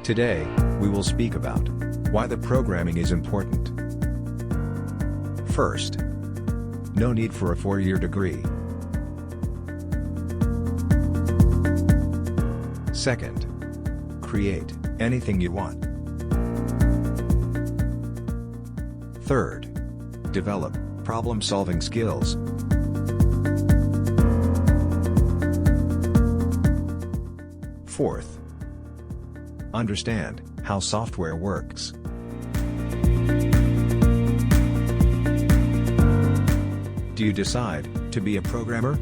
Today, we will speak about why the programming is important. First, no need for a 4-year degree. Second, create anything you want. Third, develop problem-solving skills. Fourth, understand how software works. Do you decide to be a programmer?